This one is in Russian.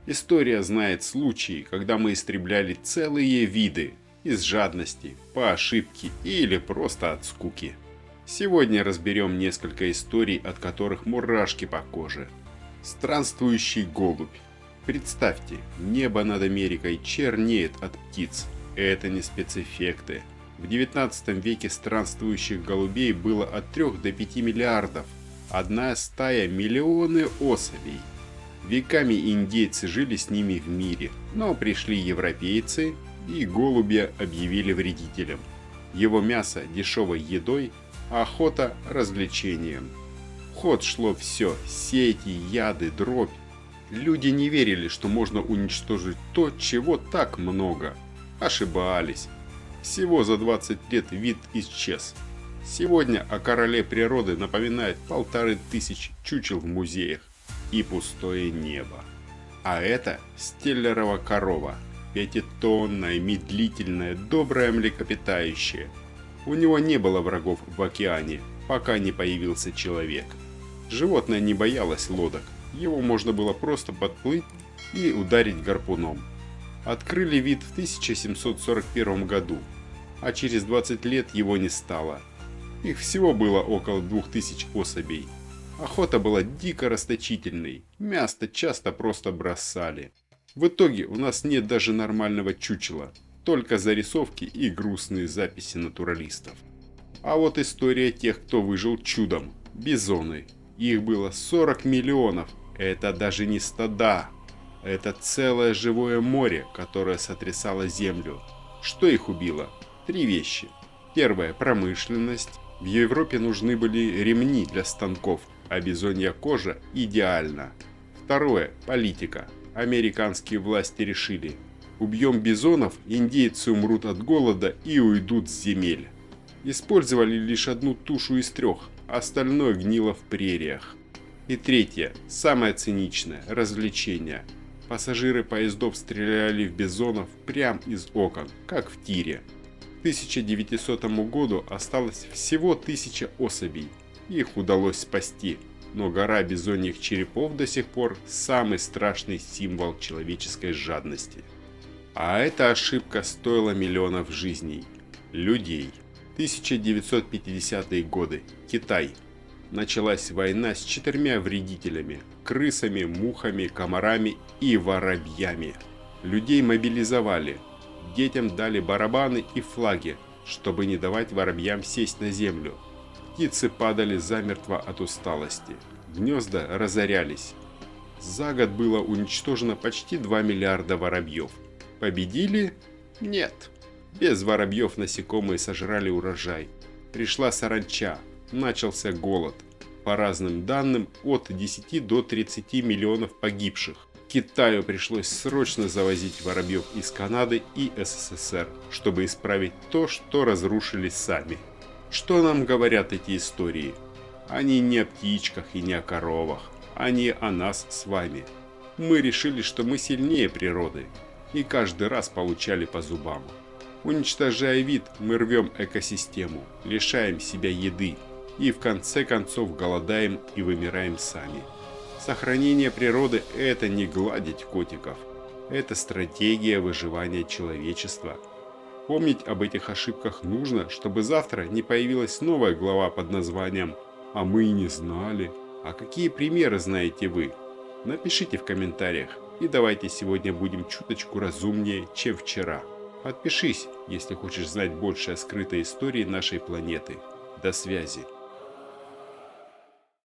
История знает случаи, когда мы истребляли целые виды из жадности, по ошибке или просто от скуки. Сегодня разберем несколько историй, от которых мурашки по коже. Странствующий голубь. Представьте, небо над Америкой чернеет от птиц. Это не спецэффекты. В 19 веке странствующих голубей было от 3 до 5 миллиардов. Одна стая – миллионы особей. Веками индейцы жили с ними в мире, но пришли европейцы и голубя объявили вредителем. Его мясо дешевой едой, а охота развлечением. В ход шло все – сети, яды, дробь. Люди не верили, что можно уничтожить то, чего так много. Ошибались. Всего за 20 лет вид исчез. Сегодня о короле природы напоминает 1500 чучел в музеях и пустое небо. А это стеллерова корова, 5-тонная, медлительная, добрая млекопитающее. У него не было врагов в океане, пока не появился человек. Животное не боялось лодок, его можно было просто подплыть и ударить гарпуном. Открыли вид в 1741 году, а через 20 лет его не стало. Их всего было около 2000 особей. Охота была дико расточительной, мясо часто просто бросали. В итоге у нас нет даже нормального чучела, только зарисовки и грустные записи натуралистов. А вот история тех, кто выжил чудом – бизоны. Их было 40 миллионов, это даже не стада. Это целое живое море, которое сотрясало землю. Что их убило? 3 вещи. Первое – промышленность. В Европе нужны были ремни для станков, а бизонья кожа идеальна. Второе – политика. Американские власти решили: убьем бизонов, индейцы умрут от голода и уйдут с земель. Использовали лишь одну тушу из 3, остальное гнило в прериях. И третье, самое циничное – развлечение. Пассажиры поездов стреляли в бизонов прямо из окон, как в тире. К 1900 году осталось всего 1000 особей. Их удалось спасти, но гора бизоньих черепов до сих пор самый страшный символ человеческой жадности. А эта ошибка стоила миллионов жизней. Людей. 1950-е годы. Китай. Началась война с 4 вредителями – крысами, мухами, комарами и воробьями. Людей мобилизовали. Детям дали барабаны и флаги, чтобы не давать воробьям сесть на землю. Птицы падали замертво от усталости. Гнезда разорялись. За год было уничтожено почти 2 миллиарда воробьев. Победили? Нет. Без воробьев насекомые сожрали урожай. Пришла саранча. Начался голод. По разным данным, от 10 до 30 миллионов погибших. Китаю пришлось срочно завозить воробьев из Канады и СССР, чтобы исправить то, что разрушили сами. Что нам говорят эти истории? Они не о птичках и не о коровах. Они о нас с вами. Мы решили, что мы сильнее природы, и каждый раз получали по зубам. Уничтожая вид, мы рвем экосистему, лишаем себя еды и в конце концов голодаем и вымираем сами. Сохранение природы – это не гладить котиков. Это стратегия выживания человечества. Помнить об этих ошибках нужно, чтобы завтра не появилась новая глава под названием «А мы и не знали». А какие примеры знаете вы? Напишите в комментариях, и давайте сегодня будем чуточку разумнее, чем вчера. Подпишись, если хочешь знать больше о скрытой истории нашей планеты. До связи.